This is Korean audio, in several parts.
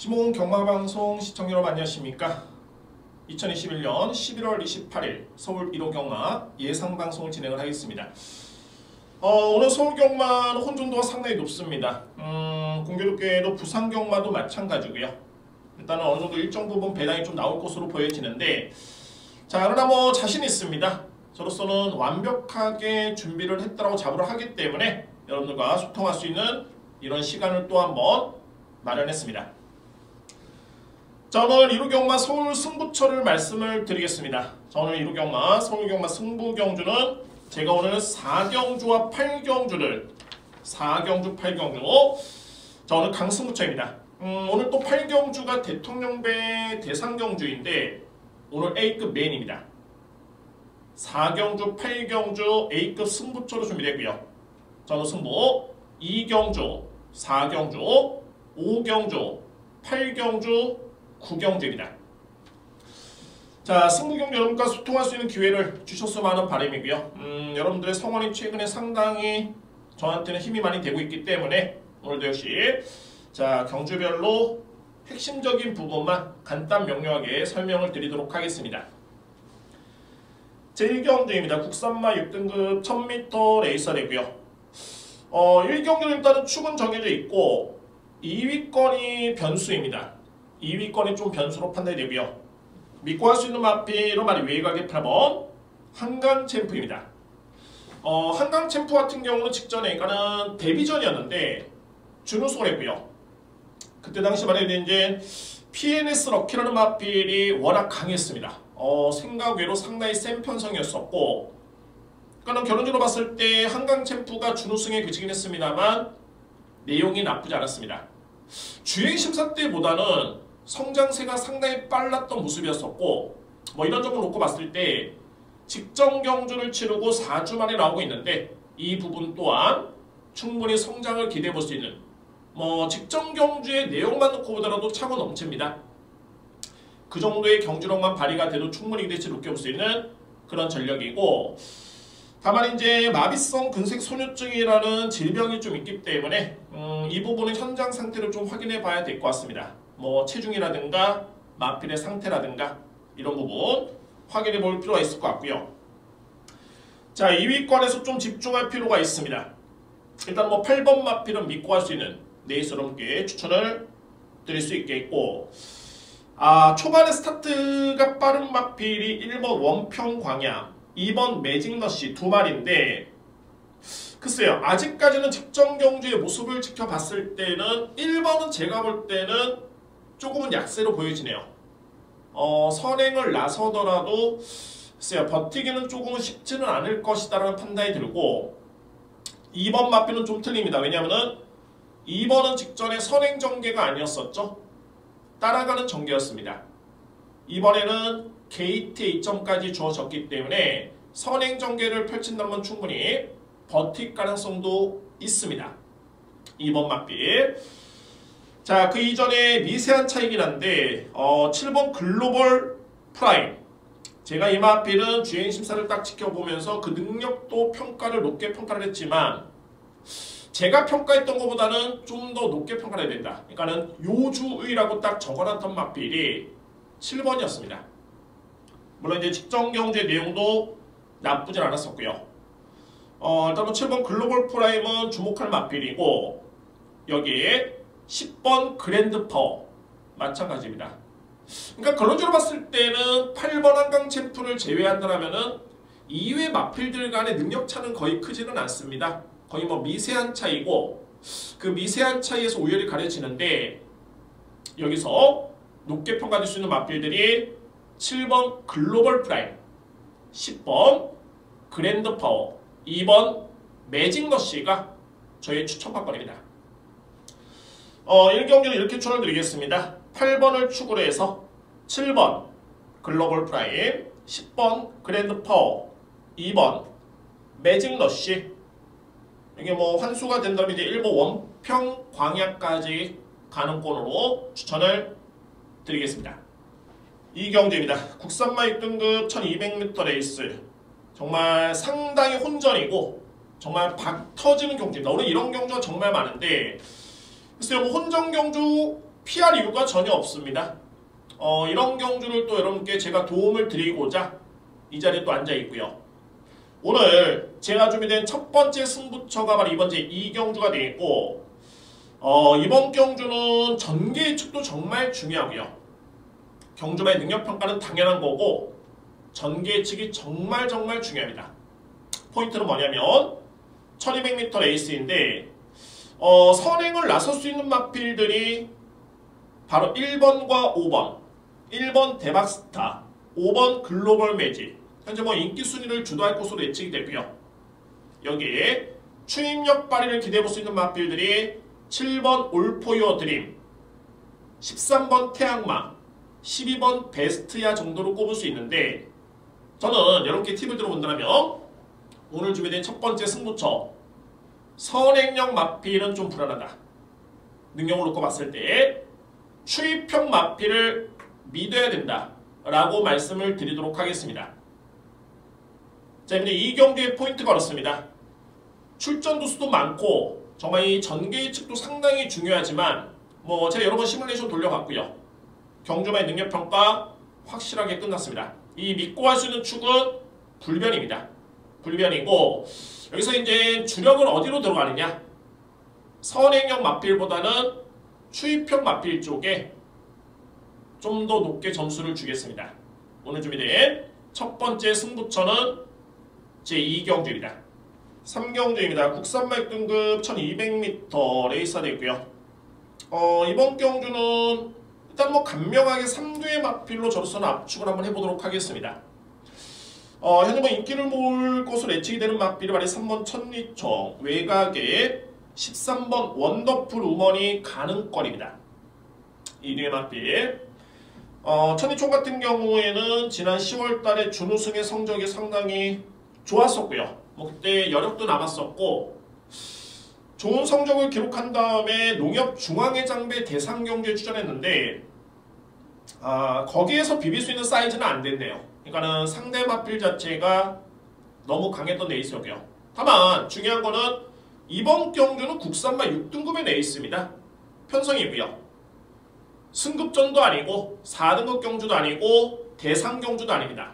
시몽 경마방송 시청자 여러분 안녕하십니까? 2021년 11월 28일 서울 1호 경마 예상방송을 진행을 하겠습니다. 오늘 서울 경마는 혼전도가 상당히 높습니다. 공교롭게도 부산 경마도 마찬가지고요. 일단은 어느 정도 일정 부분 배당이 좀 나올 것으로 보여지는데, 자, 그러나 뭐 자신 있습니다. 저로서는 완벽하게 준비를 했다고 자부를 하기 때문에 여러분들과 소통할 수 있는 이런 시간을 또 한번 마련했습니다. 자, 오늘 1호 경마 서울 승부처를 말씀을 드리겠습니다. 자, 오늘 1호 경마 서울 경마 승부 경주는 제가 오늘 4경주와 8경주를 4경주 8경주 자, 오늘 강승부처입니다. 오늘 또 8경주가 대통령배 대상경주인데 오늘 A급 메인입니다. 4경주 8경주 A급 승부처로 준비되고요. 자, 오늘 승부 2경주 4경주 5경주 8경주 9경주입니다. 자, 승부경 여러분과 소통할 수 있는 기회를 주셨으면 하는 바람이고요. 여러분들의 성원이 최근에 상당히 저한테는 힘이 많이 되고 있기 때문에 오늘도 역시 자, 경주별로 핵심적인 부분만 간단 명료하게 설명을 드리도록 하겠습니다. 제1경주입니다. 국산마 6등급 1000m 레이서래고요. 1경주는 일단은 축은 정해져 있고 2위권이 변수입니다. 2위권이 좀 변수로 판단이 되고요. 믿고 할 수 있는 마피로 말이 외곽의 8번 한강챔프입니다. 한강챔프 같은 경우는 직전에 그러니까는 데뷔전이었는데 준우승을 했고요. 그때 당시 말해도 이제 PNS 럭키라는 마필이 워낙 강했습니다. 생각 외로 상당히 센 편성이었었고, 그러니까 결론적으로 봤을 때 한강챔프가 준우승에 그치긴 했습니다만 내용이 나쁘지 않았습니다. 주행심사 때보다는 성장세가 상당히 빨랐던 모습이었었고, 뭐 이런 점을 놓고 봤을 때 직전 경주를 치르고 4주 만에 나오고 있는데 이 부분 또한 충분히 성장을 기대해 볼 수 있는, 뭐 직전 경주의 내용만 놓고 보더라도 차고 넘칩니다. 그 정도의 경주력만 발휘가 돼도 충분히 기대치 높게 볼 수 있는 그런 전력이고, 다만 이제 마비성 근색 소뇨증이라는 질병이 좀 있기 때문에 이 부분은 현장 상태를 좀 확인해 봐야 될 것 같습니다. 뭐 체중이라든가 마필의 상태라든가 이런 부분 확인해 볼 필요가 있을 것 같고요. 자, 2위권에서 좀 집중할 필요가 있습니다. 일단 뭐 8번 마필은 믿고 할 수 있는 네이스럽게 추천을 드릴 수 있겠고, 초반에 스타트가 빠른 마필이 1번 원평광야, 2번 매직러시 두 마리인데, 글쎄요, 아직까지는 직전 경주의 모습을 지켜봤을 때는 1번은 제가 볼 때는 조금은 약세로 보여지네요. 선행을 나서더라도 글쎄요, 버티기는 조금은 쉽지는 않을 것이다라는 판단이 들고, 2번 마필은 좀 틀립니다. 왜냐하면 2번은 직전에 선행 전개가 아니었었죠. 따라가는 전개였습니다. 이번에는 게이트에 2점까지 주어졌기 때문에 선행 전개를 펼친다면 충분히 버틸 가능성도 있습니다. 2번 마필. 자, 그 이전에 미세한 차이긴 한데 7번 글로벌 프라임. 제가 이 마필은 주행심사를 딱 지켜보면서 그 능력도 평가를 높게 평가를 했지만 제가 평가했던 것보다는 좀 더 높게 평가를 해야 된다. 그러니까는 요주의라고 딱 적어놨던 마필이 7번이었습니다. 물론 이제 직전 경주의 내용도 나쁘진 않았었고요. 일단 뭐 7번 글로벌 프라임은 주목할 마필이고, 여기에 10번 그랜드 파워 마찬가지입니다. 그러니까 결론적으로 봤을 때는 8번 한강챔프를 제외한다면은 이외 마필들 간의 능력 차는 거의 크지는 않습니다. 거의 뭐 미세한 차이고, 그 미세한 차이에서 우열이 가려지는데 여기서 높게 평가될 수 있는 마필들이 7번 글로벌 프라임, 10번 그랜드 파워, 2번 매직러시가 저의 추천받거리입니다. 1경주는 이렇게 추천을 드리겠습니다. 8번을 축으로 해서 7번 글로벌 프라임, 10번 그랜드 파워, 2번 매직러시. 이게 뭐 환수가 된다면 이제 1번 원평 광야까지 가는 꼴로 추천을 드리겠습니다. 2경주입니다. 국산마 6등급 1200m 레이스. 정말 상당히 혼전이고 정말 박 터지는 경주입니다. 오늘 이런 경주가 정말 많은데, 글쎄요, 뭐 혼전 경주 피할 이유가 전혀 없습니다. 이런 경주를 또 여러분께 제가 도움을 드리고자 이 자리에 또 앉아 있고요. 오늘 제가 준비된 첫 번째 승부처가 바로 이번 제 2경주가 되겠고, 이번 경주는 전개 예측도 정말 중요하고요. 경주마의 능력평가는 당연한 거고 전개 예측이 정말 중요합니다. 포인트는 뭐냐면 1200m 레이스인데 선행을 나설 수 있는 마필들이 바로 1번과 5번 1번 대박스타, 5번 글로벌 매직, 현재 인기 순위를 주도할 것으로 예측이 되고요. 여기에 추임력 발휘를 기대해볼 수 있는 마필들이 7번 올포유어 드림, 13번 태양마, 12번 베스트야 정도로 꼽을 수 있는데, 저는 여러분께 팁을 들어본다면 오늘 준비된 첫 번째 승부처 선행력 마필은 좀 불안하다. 능력을 놓고 봤을 때 추입형 마필을 믿어야 된다 라고 말씀을 드리도록 하겠습니다. 자, 이제 이 경기의 포인트가 그렇습니다. 출전 두수도 많고 정말 이 전개 예측도 상당히 중요하지만 제가 여러 번 시뮬레이션 돌려봤고요. 경주마의 능력평가 확실하게 끝났습니다. 이 믿고 할 수 있는 축은 불변입니다. 불변이고, 여기서 이제 주력을 어디로 들어가느냐, 선행력 마필보다는 추입형 마필 쪽에 좀 더 높게 점수를 주겠습니다. 오늘 준비된 첫 번째 승부처는 제2경주입니다. 3경주입니다. 국산마익 등급 1200m 레이스가 되고요. 이번 경주는 일단 간명하게 3두의 마필로 저로서는 압축을 한번 해보도록 하겠습니다. 현재 인기를 모을 것으로 예측이 되는 마필이 바로 3번 천리총, 외곽에 13번 원더풀 우먼이 가능거리입니다. 2두의 마필. 천리총 같은 경우에는 지난 10월달에 준우승의 성적이 상당히 좋았었고요. 그때 여력도 남았었고, 좋은 성적을 기록한 다음에 농협 중앙회장배 대상경주에 출전했는데 거기에서 비빌 수 있는 사이즈는 안 됐네요. 그러니까는 상대 마필 자체가 너무 강했던 레이스였고요. 다만 중요한 거는 이번 경주는 국산마 6등급의 레이스입니다. 편성이고요. 승급전도 아니고 4등급 경주도 아니고 대상경주도 아닙니다.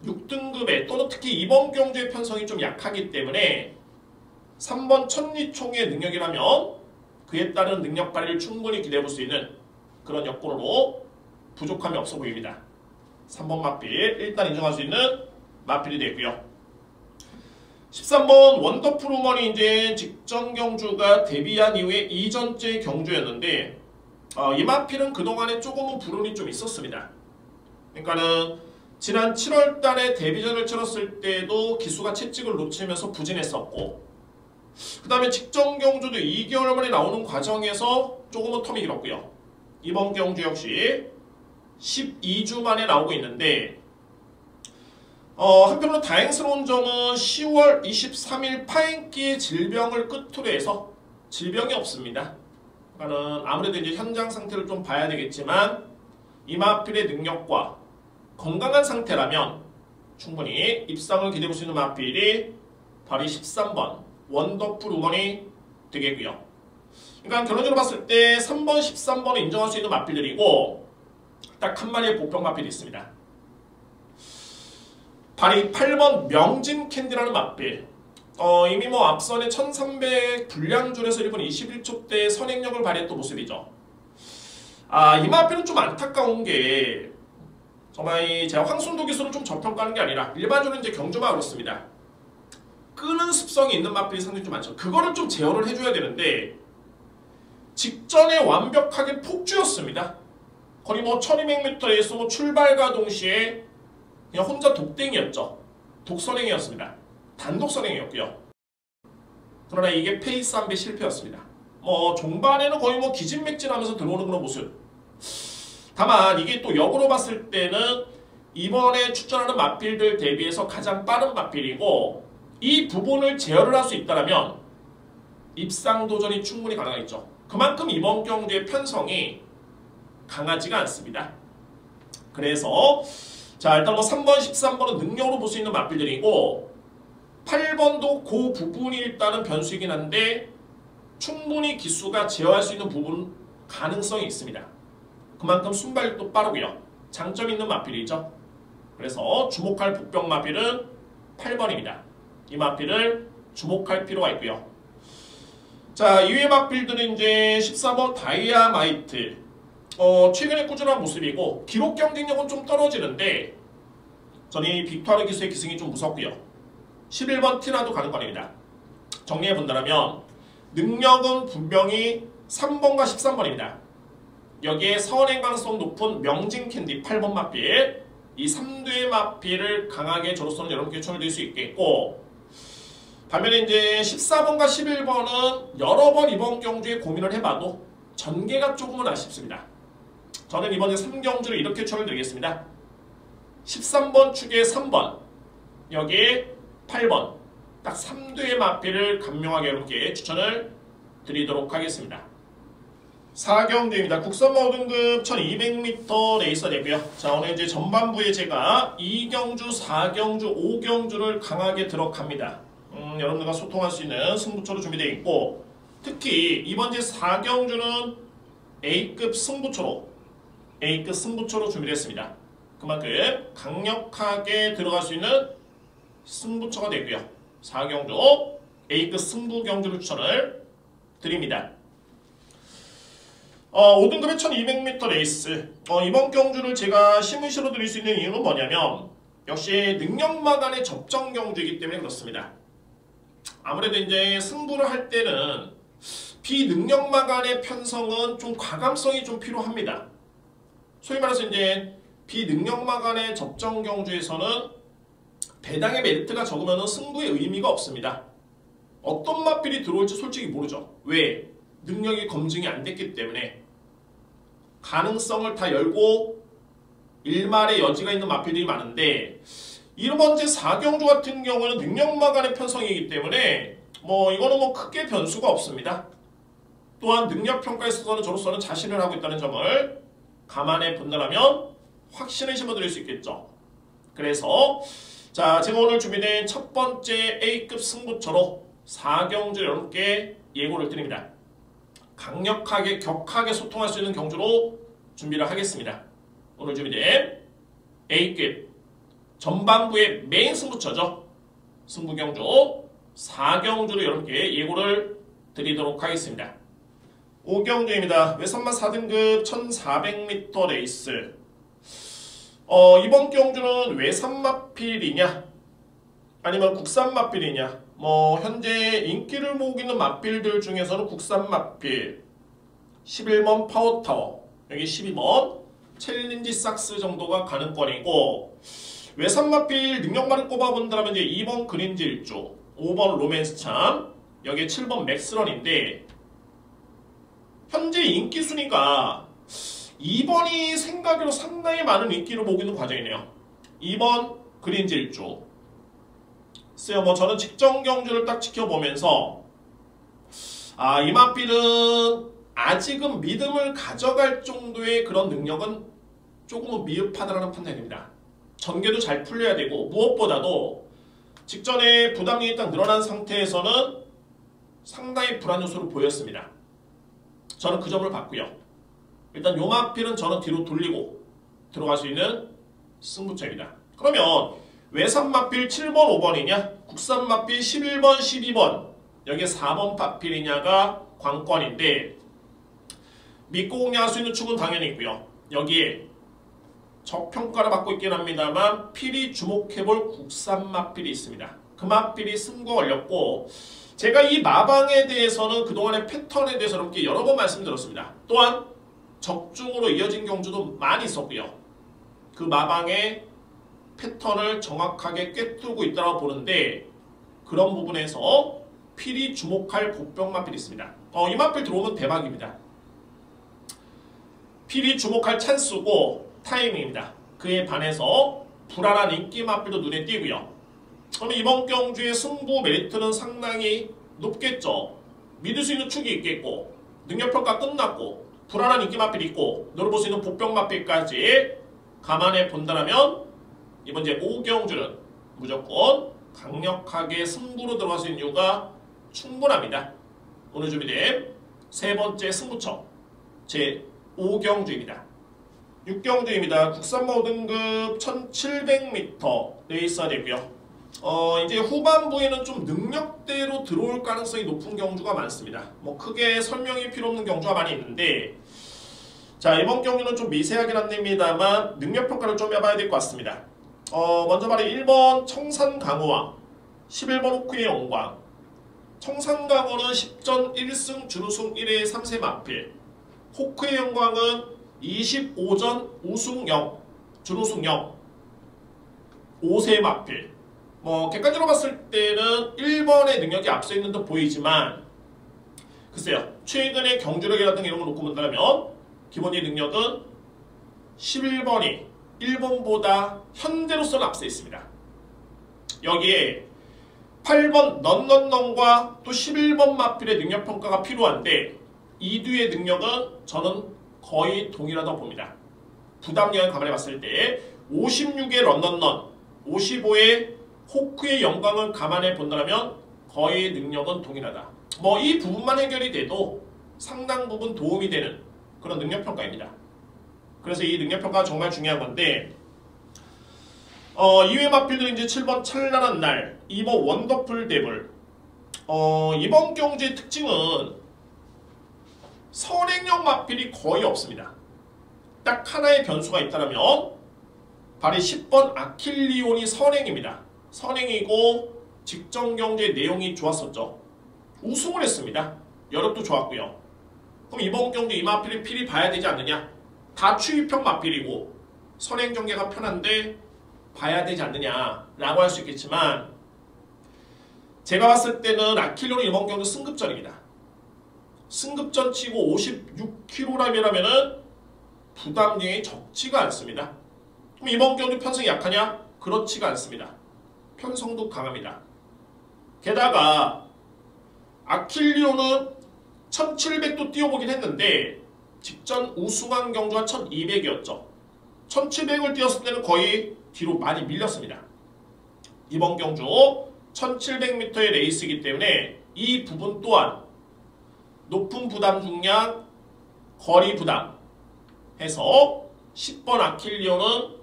6등급의 또는 특히 이번 경주의 편성이 좀 약하기 때문에 3번 천리총의 능력이라면 그에 따른 능력 발휘를 충분히 기대해볼 수 있는 그런 여건으로 부족함이 없어 보입니다. 3번 마필 일단 인정할 수 있는 마필이 되고요. 13번 원더풀 우먼이 이제 직전 경주가 데뷔한 이후에 2전째 경주였는데 이 마필은 그동안에 조금은 불운이 좀 있었습니다. 그러니까는 지난 7월달에 데뷔전을 치렀을 때도 기수가 채찍을 놓치면서 부진했었고, 그 다음에 직전 경주도 2개월 만에 나오는 과정에서 조금은 텀이 길었고요. 이번 경주 역시 12주 만에 나오고 있는데 한편으로 다행스러운 점은 10월 23일 파행기의 질병을 끝으로 해서 질병이 없습니다. 그러니까는 아무래도 이제 현장 상태를 좀 봐야 되겠지만 이 마필의 능력과 건강한 상태라면 충분히 입상을 기대해볼 수 있는 마필이 바로 13번 원더풀 우먼이 되겠고요. 그러니까 결론적으로 봤을 때 3번, 13번을 인정할 수 있는 마필들이고 딱 한 마리의 보평 마필이 있습니다. 바로 8번 명진 캔디라는 마필. 이미 앞선에 1300 불량줄에서 1분 21초 때 선행력을 발휘했던 모습이죠. 이 마필은 좀 안타까운 게 정말 제가 황순도 기술을 좀 저평가하는 게 아니라 일반적으로 이제 경주마 그렇습니다. 끄는 습성이 있는 마필이 상당히 좀 많죠. 그거를 좀 제어를 해줘야 되는데 직전에 완벽하게 폭주였습니다. 거의 1200m에서 출발과 동시에 그냥 혼자 독댕이였죠. 독선행이었습니다. 단독선행이었고요. 그러나 이게 페이스 한 배 실패였습니다. 종반에는 거의 기진맥진하면서 들어오는 그런 모습. 다만 이게 또 역으로 봤을 때는 이번에 출전하는 마필들 대비해서 가장 빠른 마필이고, 이 부분을 제어를 할 수 있다면 입상 도전이 충분히 가능하겠죠. 그만큼 이번 경주의 편성이 강하지가 않습니다. 그래서 자, 일단 3번, 13번은 능력으로 볼 수 있는 마필들이고 8번도 그 부분이 일단은 변수이긴 한데 충분히 기수가 제어할 수 있는 부분 가능성이 있습니다. 그만큼 순발력도 빠르고요. 장점 있는 마필이죠. 그래서 주목할 복병 마필은 8번입니다. 이 마필을 주목할 필요가 있고요. 자, 이외의 마필들은 이제 14번 다이아마이트. 최근에 꾸준한 모습이고 기록 경쟁력은 좀 떨어지는데 저는 이 빅토르 기수의 기승이 좀 무섭고요. 11번 티나도 가능권입니다. 정리해 본다면 능력은 분명히 3번과 13번입니다. 여기에 선행 가능성 높은 명진 캔디 8번 마필, 이 3두의 마필을 강하게 저로서는 여러분께 추천을 드릴 수 있겠고, 반면에 이제 14번과 11번은 여러 번 이번 경주에 고민을 해봐도 전개가 조금은 아쉽습니다. 저는 이번에 3경주를 이렇게 추천을 드리겠습니다. 13번 축에 3번, 여기에 8번, 딱 3두의 마필을 간명하게 여러분께 추천을 드리도록 하겠습니다. 4경주입니다. 국선 모등급 1200m 레이서 되고요. 자, 오늘 이제 전반부에 제가 2경주, 4경주, 5경주를 강하게 들어갑니다. 여러분들과 소통할 수 있는 승부처로 준비되어 있고, 특히 이번 제 4경주는 A급 승부처로 준비되었습니다. 그만큼 강력하게 들어갈 수 있는 승부처가 되고요. 4경주 A급 승부 경주를 추천을 드립니다. 5등급의 1200m 레이스. 이번 경주를 제가 시무시로 드릴 수 있는 이유는 뭐냐면 역시 능력마 간의 접전 경주이기 때문에 그렇습니다. 아무래도 이제 승부를 할 때는 비능력마 간의 편성은 좀 과감성이 좀 필요합니다. 소위 말해서 이제 비능력마 간의 접전 경주에서는 배당의 메리트가 적으면 승부의 의미가 없습니다. 어떤 마필이 들어올지 솔직히 모르죠. 왜? 능력이 검증이 안 됐기 때문에. 가능성을 다 열고 일말의 여지가 있는 마필들이 많은데, 이번 제 4경주 같은 경우는 능력마 간의 편성이기 때문에 이거는 크게 변수가 없습니다. 또한 능력평가에 있어서는 저로서는 자신을 하고 있다는 점을 감안해 본다면 확신을 심어드릴 수 있겠죠. 그래서 자, 제가 오늘 준비된 첫 번째 A급 승부처로 4경주 여러분께 예고를 드립니다. 강력하게 격하게 소통할 수 있는 경주로 준비를 하겠습니다. 오늘 준비된 A급 전반부의 메인 승부처죠. 승부경주 4경주로 여러분께 예고를 드리도록 하겠습니다. 5경주입니다. 외선마 4등급 1400m 레이스. 이번 경주는 외산마필이냐 아니면 국산마필이냐, 현재 인기를 모으고 있는 마필들 중에서는 국산마필 11번 파워타워, 여기 12번 챌린지 삭스 정도가 가능권이고, 외산마필 능력만을 꼽아본다면 이제 2번 그린즈 일조, 5번 로맨스 참, 여기에 7번 맥스런인데, 현재 인기 순위가 2번이 생각으로 상당히 많은 인기를 모으고 있는 과정이네요. 2번 그린즈 일조. 글쎄요, 저는 직전 경주를 딱 지켜보면서 이 마필은 아직은 믿음을 가져갈 정도의 그런 능력은 조금은 미흡하다는 판단입니다. 전개도 잘 풀려야 되고, 무엇보다도 직전에 부담력이 딱 늘어난 상태에서는 상당히 불안 요소를 보였습니다. 저는 그 점을 봤고요. 일단 요 마필은 저는 뒤로 돌리고 들어갈 수 있는 승부처입니다. 그러면 외산 마필 7번 5번이냐, 국산 마필 11번 12번, 여기에 4번 마필이냐가 관건인데, 믿고 공략할 수 있는 축은 당연히 있고요. 여기에 적평가를 받고 있긴 합니다만 필히 주목해볼 국산 마필이 있습니다. 그 마필이 승부가 걸렸고, 제가 이 마방에 대해서는 그동안의 패턴에 대해서 여러분께 여러 번 말씀드렸습니다. 또한 적중으로 이어진 경주도 많이 있었고요. 그 마방의 패턴을 정확하게 꿰뚫고 있다고 보는데, 그런 부분에서 필히 주목할 복병 마필이 있습니다. 이 마필 들어오면 대박입니다. 필히 주목할 찬스고 타이밍입니다. 그에 반해서 불안한 인기 마필도 눈에 띄고요. 그럼 이번 경주의 승부 메리트는 상당히 높겠죠. 믿을 수 있는 축이 있겠고, 능력평가 끝났고, 불안한 인기 마필이 있고, 노려볼 수 있는 복병 마필까지 감안해 본다면 이번 제 5경주는 무조건 강력하게 승부로 들어갈 수 있는 이유가 충분합니다. 오늘 준비된 세 번째 승부처 제 5경주입니다. 6경주입니다. 국산모 5등급 1700m 레이스가 되고요. 이제 후반부에는 좀 능력대로 들어올 가능성이 높은 경주가 많습니다. 뭐 크게 설명이 필요 없는 경주가 많이 있는데, 자, 이번 경주는 좀 미세하긴 합니다만 능력평가를 좀 해봐야 될 것 같습니다. 먼저 말해 1번 청산강호왕, 11번 호크의 영광. 청산강호는 10전 1승 준우승 1회 3세 마필, 호크의 영광은 25전 우승 0, 준우승 0, 5세 마필. 뭐 객관적으로 봤을 때는 1번의 능력이 앞서 있는 듯 보이지만, 글쎄요, 최근의 경주력이라든가 이런 걸 놓고 본다면 기본의 능력은 11번이 1번보다 현재로서는 앞서 있습니다. 여기에 8번 넌넌넌과 또 11번 마필의 능력평가가 필요한데, 이 뒤의 능력은 저는 거의 동일하다고 봅니다. 부담력을 감안해 봤을 때 56의 런넌넌, 55의 호크의 영광을 감안해 본다면 거의 능력은 동일하다. 뭐 이 부분만 해결이 돼도 상당 부분 도움이 되는 그런 능력평가입니다. 그래서 이 능력평가가 정말 중요한 건데, 2회 마필들은 이제 7번 찬란한 날, 2번 원더풀 데블. 이번 경주의 특징은 선행형 마필이 거의 없습니다. 딱 하나의 변수가 있다면 바로 10번 아킬리온이 선행입니다. 선행이고 직전 경주의 내용이 좋았었죠. 우승을 했습니다. 여력도 좋았고요. 그럼 이번 경주 이 마필이 필히 봐야 되지 않느냐? 다 추입형 마필이고 선행 전개가 편한데 봐야 되지 않느냐라고 할 수 있겠지만, 제가 봤을 때는 아킬리온은 이번 경주 승급전입니다. 승급전 치고 56kg이라면은 부담량이 적지가 않습니다. 그럼 이번 경주 편성이 약하냐? 그렇지가 않습니다. 편성도 강합니다. 게다가 아킬리온은 1700도 뛰어보긴 했는데 직전 우승한 경주가 1200이었죠. 1700을 뛰었을 때는 거의 뒤로 많이 밀렸습니다. 이번 경주 1700m의 레이스이기 때문에 이 부분 또한 높은 부담 중량, 거리 부담 해서 10번 아킬리온은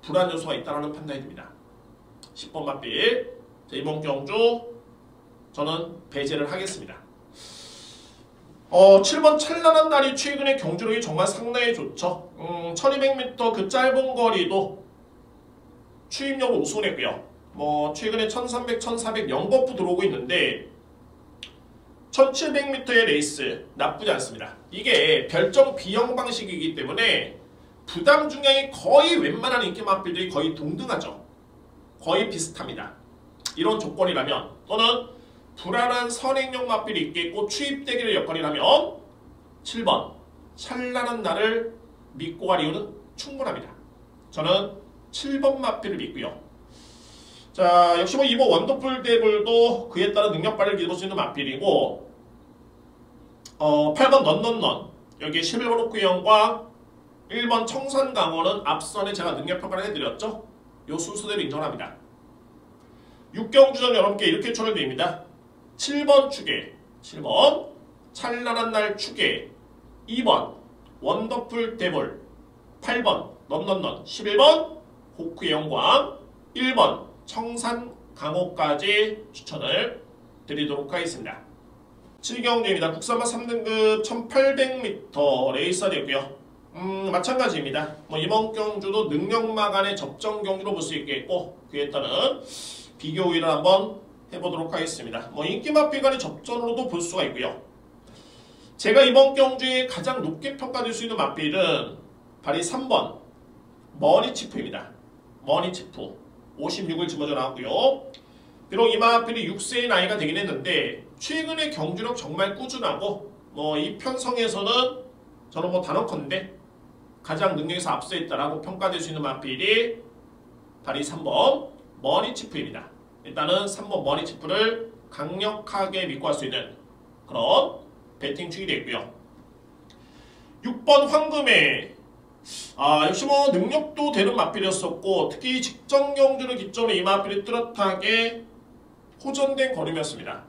불안 요소가 있다는 판단이 듭니다. 10번 마필, 이번 경주 저는 배제를 하겠습니다. 7번 찬란한 날이 최근에 경주력이 정말 상당히 좋죠. 1200m 그 짧은 거리도 추입력으로 우승을 했고요. 뭐 최근에 1300, 1400 영버프 들어오고 있는데 1700m의 레이스 나쁘지 않습니다. 이게 별정 B형 방식이기 때문에 부담 중량이 거의 웬만한 인기 마필들이 거의 동등하죠. 거의 비슷합니다. 이런 조건이라면, 또는 불안한 선행용 마필이 있겠고 추입되기를 역할이라면 7번 찬란한 날을 믿고 갈 이유는 충분합니다. 저는 7번 마필을 믿고요. 자, 역시 뭐 2번 원더풀 데블도 그에 따른 능력 발휘를 기대할 수 있는 마필이고, 8번 넌넌넌, 여기 11번 호크의 영광, 1번 청산강호는 앞선에 제가 능력평가를 해드렸죠. 요 순서대로 인정합니다. 6경주전 여러분께 이렇게 초월됩니다. 7번 추계, 7번 찬란한 날 추계, 2번 원더풀 데블, 8번 넌넌넌, 11번 호크의 영광, 1번 청산강호까지 추천을 드리도록 하겠습니다. 7경주입니다. 국산마 3등급 1800m 레이스가 되고요. 마찬가지입니다. 뭐 이번 경주도 능력마 간의 접전 경주로 볼 수 있겠고, 그에 따른 비교 우위를 한번 해보도록 하겠습니다. 뭐 인기 마필 간의 접전으로도 볼 수가 있고요. 제가 이번 경주에 가장 높게 평가될 수 있는 마필은 바로 3번 머니치프입니다. 머니치프 56을 집어져 나왔고요. 비록 이 마필이 6세의 나이가 되긴 했는데 최근의 경주력 정말 꾸준하고, 뭐 이 편성에서는 저는 뭐 단언컨대 가장 능력에서 앞서 있다라고 평가될 수 있는 마필이 바로 3번 머니치프입니다. 일단은 3번 머니치프를 강력하게 믿고 할 수 있는 그런 배팅 축이 되고요. 6번 황금의, 역시 뭐 능력도 되는 마필이었었고, 특히 직전 경주를 기점으로 이 마필이 뚜렷하게 호전된 걸음이었습니다.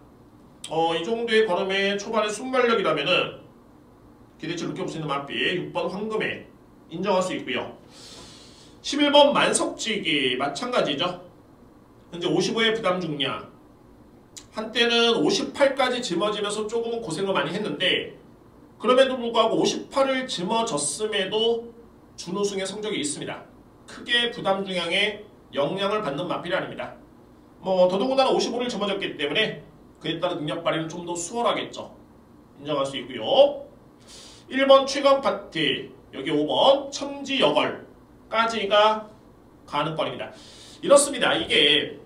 이 정도의 걸음의 초반의 순발력이라면은 기대치를 높게 볼 수 있는 맞비 6번 황금에 인정할 수 있고요. 11번 만석지기 마찬가지죠. 현재 55의 부담 중량. 한때는 58까지 짊어지면서 조금은 고생을 많이 했는데 그럼에도 불구하고 58을 짊어졌음에도 준우승의 성적이 있습니다. 크게 부담 중량에 영향을 받는 맞비이 아닙니다. 더더군다나 55를 짊어졌기 때문에 그에 따른 능력 발휘는 좀 더 수월하겠죠. 인정할 수 있고요. 1번 최강 파티, 여기 5번 천지여걸까지가 가능권입니다. 이렇습니다. 이게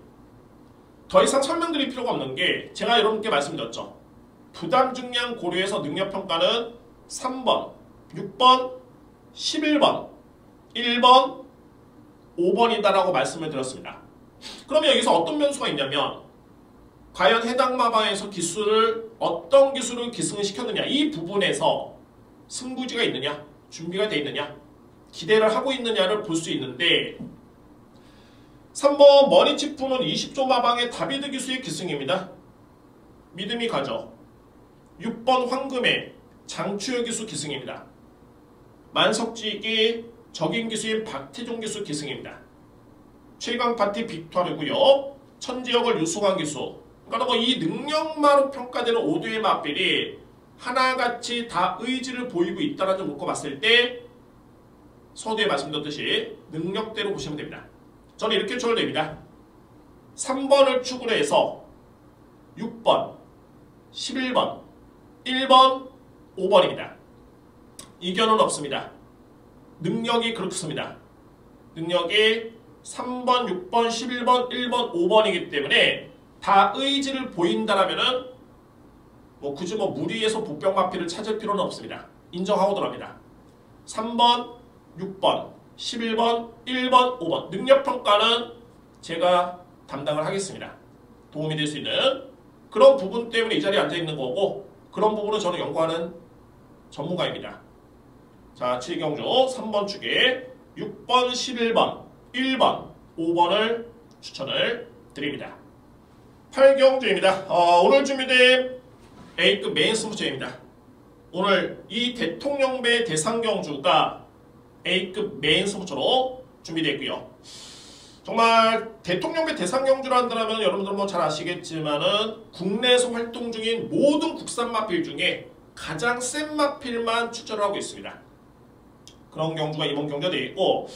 더 이상 설명드릴 필요가 없는 게 제가 여러분께 말씀드렸죠. 부담 중량 고려해서 능력평가는 3번, 6번, 11번, 1번, 5번이다라고 말씀을 드렸습니다. 그러면 여기서 어떤 변수가 있냐면 과연 해당 마방에서 어떤 기술을 기승을 시켰느냐, 이 부분에서 승부지가 있느냐, 준비가 되어 있느냐, 기대를 하고 있느냐를 볼 수 있는데 3번 머니치프는 20조 마방의 다비드 기수의 기승입니다. 믿음이 가죠. 6번 황금의 장추열 기수 기승입니다. 만석지기 적인 기수인 박태종 기수 기승입니다. 최강 파티 빅토르고요. 천지여걸 유수광 기수. 그러니까 이 능력마로 평가되는 5대의 맞빌이 하나같이 다 의지를 보이고 있다는 점 놓고 봤을 때 서두에 말씀드렸듯이 능력대로 보시면 됩니다. 저는 이렇게 추론됩니다. 3번을 축으로 해서 6번, 11번, 1번, 5번입니다. 이견은 없습니다. 능력이 그렇습니다. 능력이 3번, 6번, 11번, 1번, 5번이기 때문에 다 의지를 보인다라면은 굳이 무리해서 복병 마피를 찾을 필요는 없습니다. 인정하고 들어갑니다. 3번, 6번, 11번, 1번, 5번 능력평가는 제가 담당을 하겠습니다. 도움이 될 수 있는 그런 부분 때문에 이 자리에 앉아있는 거고 그런 부분은 저는 연구하는 전문가입니다. 자, 7경주 3번 축에 6번, 11번, 1번, 5번을 추천을 드립니다. 8경주입니다. 오늘 준비된 A급 메인 승부처입니다. 오늘 이 대통령배 대상경주가 A급 메인 승부처로 준비되어 있고요. 정말 대통령배 대상경주라 한다면 여러분들 잘 아시겠지만은 국내에서 활동 중인 모든 국산 마필 중에 가장 센 마필만 추천을 하고 있습니다. 그런 경주가 이번 경주가 되어 있고,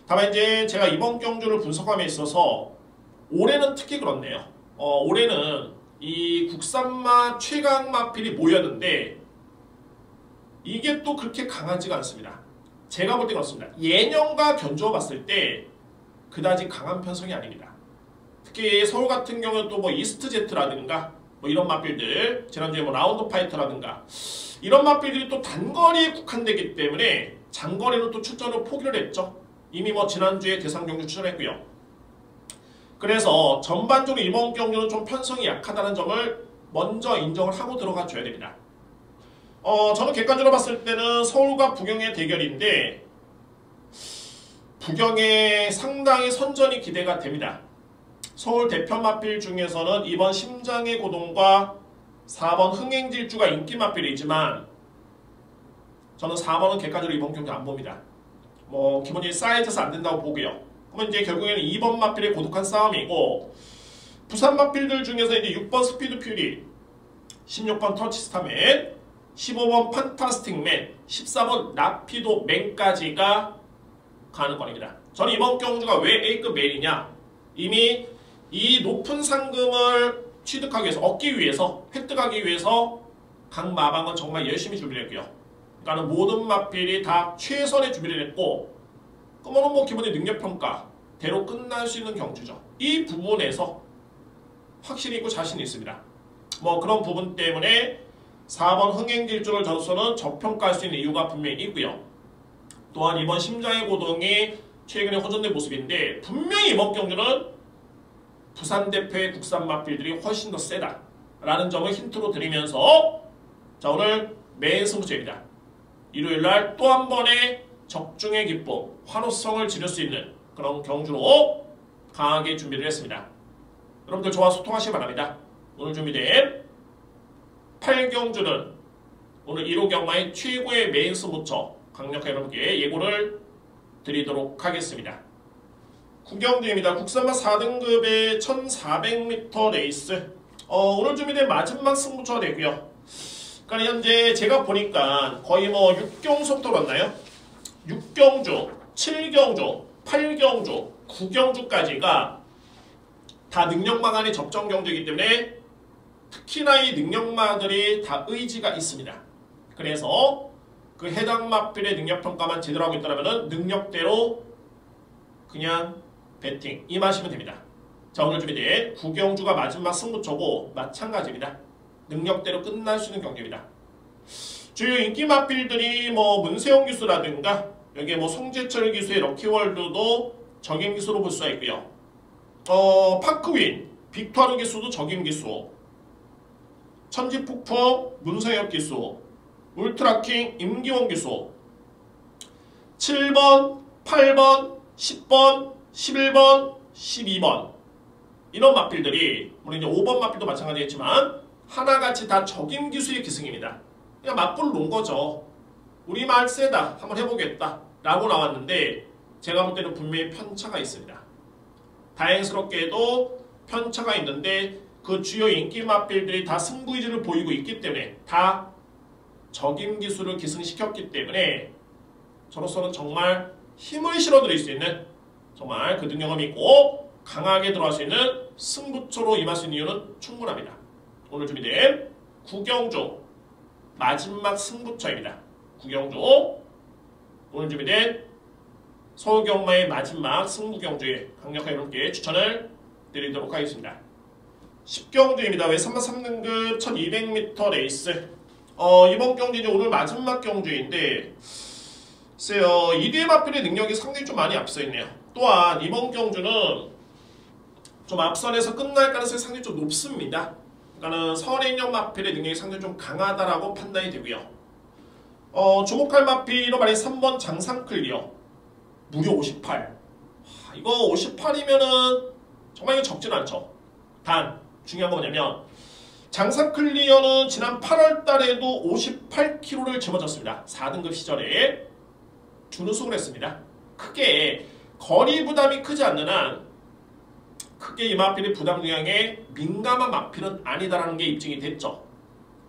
다만 이제 제가 이번 경주를 분석함에 있어서 올해는 특히 그렇네요. 올해는 이 국산마 최강 마필이 모였는데 이게 또 그렇게 강하지가 않습니다. 제가 볼 때 그렇습니다. 예년과 견주어 봤을 때 그다지 강한 편성이 아닙니다. 특히 서울 같은 경우는 또 이스트 제트라든가 이런 마필들, 지난주에 라운드 파이터라든가 이런 마필들이 또 단거리에 국한되기 때문에 장거리는 또 출전을 포기를 했죠. 이미 지난주에 대상 경주 출전했고요. 그래서 전반적으로 이번 경주는 좀 편성이 약하다는 점을 먼저 인정을 하고 들어가 줘야 됩니다. 저는 객관적으로 봤을 때는 서울과 부경의 대결인데 부경에 상당히 선전이 기대가 됩니다. 서울 대표 마필 중에서는 이번 심장의 고동과 4번 흥행질주가 인기 마필이지만 저는 4번은 객관적으로 이번 경주 안 봅니다. 기본적인 사이즈에서 안 된다고 보고요. 그러면 이제 결국에는 2번 마필의 고독한 싸움이고, 부산 마필들 중에서 이제 6번 스피드 퓨리, 16번 터치스타맨, 15번 판타스틱맨, 14번 라피도 맨까지가 가능권입니다. 저는 이번 경주가 왜 A급 맨이냐, 이미 이 높은 상금을 취득하기 위해서, 얻기 위해서, 획득하기 위해서 각 마방은 정말 열심히 준비를 했고요. 그러니까 모든 마필이 다 최선의 준비를 했고, 그러면 기본의 능력평가대로 끝날 수 있는 경주죠. 이 부분에서 확실히 있고 자신이 있습니다. 그런 부분 때문에 4번 흥행질주를 저로서는 저평가할 수 있는 이유가 분명히 있고요. 또한 이번 심장의 고동이 최근에 호전된 모습인데 분명히 이번 경주는 부산 대표의 국산 마필들이 훨씬 더 세다라는 점을 힌트로 드리면서 자, 오늘 메인 승부처입니다. 일요일날 또 한 번의 적중의 기쁨, 환호성을 지닐 수 있는 그런 경주로 강하게 준비를 했습니다. 여러분들 저와 소통하시기 바랍니다. 오늘 준비된 8경주는 오늘 1호 경마의 최고의 메인 승부처 강력하게 여러분께 예고를 드리도록 하겠습니다. 구경드립니다. 국산마 4등급의 1400m 레이스. 오늘 준비된 마지막 승부처가 되고요. 그러니까 현재 제가 보니까 거의 뭐 6경수부터 갔나요? 6경주, 7경주, 8경주, 9경주까지가 다 능력마 간의 접전 경주이기 때문에 특히나 이 능력마들이 다 의지가 있습니다. 그래서 그 해당 마필의 능력평가만 제대로 하고 있다면 능력대로 그냥 배팅 임하시면 됩니다. 자, 오늘 준비된 9경주가 마지막 승부처고 마찬가지입니다. 능력대로 끝날 수 있는 경기입니다. 주요 인기 마필들이 뭐 문세영 기수라든가 여기에 뭐 송재철 기수의 럭키월드도 적임 기수로 볼 수가 있고요. 파크윈, 빅토르 기수도 적임 기수, 천지폭풍, 문세혁 기수, 울트라킹, 임기원 기수, 7번, 8번, 10번, 11번, 12번 이런 마필들이 물론 이제 5번 마필도 마찬가지겠지만 하나같이 다 적임 기수의 기승입니다. 그냥 맞불 놓은 거죠. 우리 말 세다 한번 해보겠다 라고 나왔는데 제가 볼 때는 분명히 편차가 있습니다. 다행스럽게도 편차가 있는데 그 주요 인기 마필들이 다 승부의지를 보이고 있기 때문에 다 적임 기수를 기승시켰기 때문에 저로서는 정말 힘을 실어드릴 수 있는 정말 그 능력을 믿고 강하게 들어갈 수 있는 승부처로 임할 수 있는 이유는 충분합니다. 오늘 준비된 9경주 마지막 승부처입니다. 9경주 오늘 준비된 서울경마의 마지막 승부경주에 강력하게 여러분께 추천을 드리도록 하겠습니다. 10경주입니다. 왜 3만 3등급 1200m 레이스. 이번 경주는 오늘 마지막 경주인데 글쎄요, 2대 마필의 능력이 상당히 좀 많이 앞서있네요. 또한 이번 경주는 좀 앞선에서 끝날 가능성이 상당히 좀 높습니다. 그러니까 선행력 마필의 능력이 상당히 좀 강하다라고 판단이 되고요. 주목할 마필로 말해 3번 장상클리어 무려 58. 이거 58이면은 정말 이거 적진 않죠. 단 중요한 건 뭐냐면 장상클리어는 지난 8월 달에도 58kg를 짊어졌습니다. 4등급 시절에 준우승을 했습니다. 크게 거리 부담이 크지 않는 한 크게 이 마필이 부담 영향에 민감한 마필은 아니다라는 게 입증이 됐죠.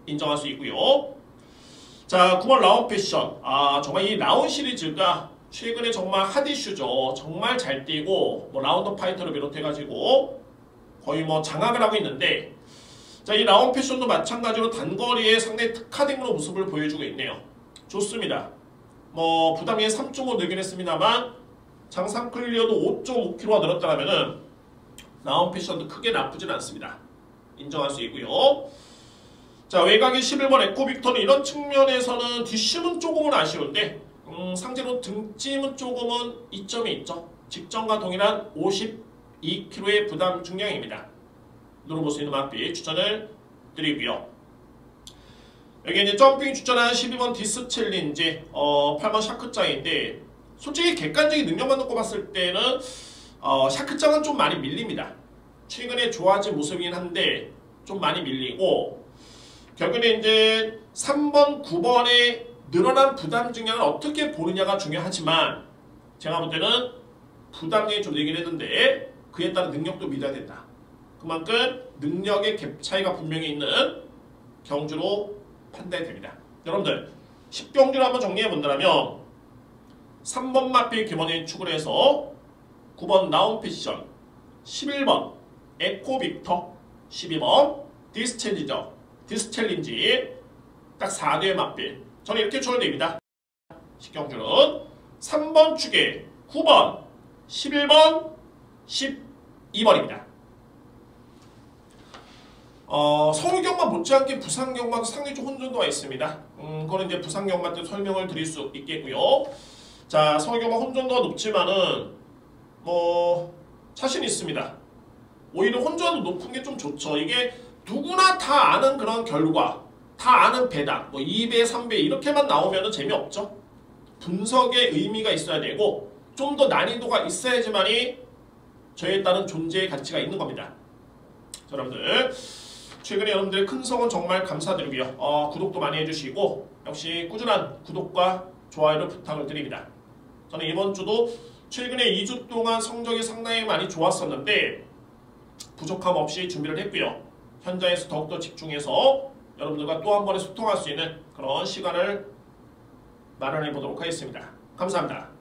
인정할 수 있고요. 자, 9번 라운 패션. 정말 이 라운 시리즈가 최근에 정말 핫 이슈죠. 정말 잘 뛰고 뭐 라운드 파이터를 비롯해가지고 거의 뭐 장악을 하고 있는데 자, 이 라운 패션도 마찬가지로 단거리에 상당히 특화된 모습을 보여주고 있네요. 좋습니다. 뭐 부담이 3.5 늘긴 했습니다만 장상클리어도 5.5kg가 늘었다면은 라운 패션도 크게 나쁘진 않습니다. 인정할 수 있고요. 자, 외곽이 11번 에코빅터는 이런 측면에서는 뒷심은 조금은 아쉬운데 상대로 등짐은 조금은 이점이 있죠. 직전과 동일한 52kg의 부담 중량입니다. 누르볼 수 있는 마필 추천을 드리고요. 여기 이제 점핑 추천한 12번 디스 챌린지 8번 샤크짱인데 솔직히 객관적인 능력만 놓고 봤을 때는 샤크짱은 좀 많이 밀립니다. 최근에 좋아진 모습이긴 한데 좀 많이 밀리고 결국에 이제 3번, 9번의 늘어난 부담 중량을 어떻게 보느냐가 중요하지만 제가 볼 때는 부담량이 좀 늘긴 했는데 그에 따른 능력도 믿어야 된다. 그만큼 능력의 갭 차이가 분명히 있는 경주로 판단이 됩니다. 여러분들 10경주를 한번 정리해 본다면 3번 마필 김원인 축을 해서 9번 라운 패션, 11번 에코빅터, 12번 디스 챌린지 딱 4대의 마필 저는 이렇게 추천드립니다. 10경주는 3번 축에 9번, 11번, 12번입니다. 서울경마 못지않게 부산경마도 상당히 좀 혼돈도가 있습니다. 그거는 이제 부산경마 때 설명을 드릴 수 있겠고요. 자, 서울경마 혼돈도가 높지만은 뭐 자신 있습니다. 오히려 혼돈도 높은 게 좀 좋죠. 이게 누구나 다 아는 그런 결과, 다 아는 배당, 뭐 2배, 3배 이렇게만 나오면 재미없죠. 분석에 의미가 있어야 되고 좀 더 난이도가 있어야지만이 저에 따른 존재의 가치가 있는 겁니다. 자, 여러분들 최근에 여러분들의 큰 성원 정말 감사드리고요. 구독도 많이 해주시고 역시 꾸준한 구독과 좋아요를 부탁을 드립니다. 저는 이번 주도 최근에 2주 동안 성적이 상당히 많이 좋았었는데 부족함 없이 준비를 했고요. 현장에서 더욱더 집중해서 여러분들과 또 한 번에 소통할 수 있는 그런 시간을 마련해 보도록 하겠습니다. 감사합니다.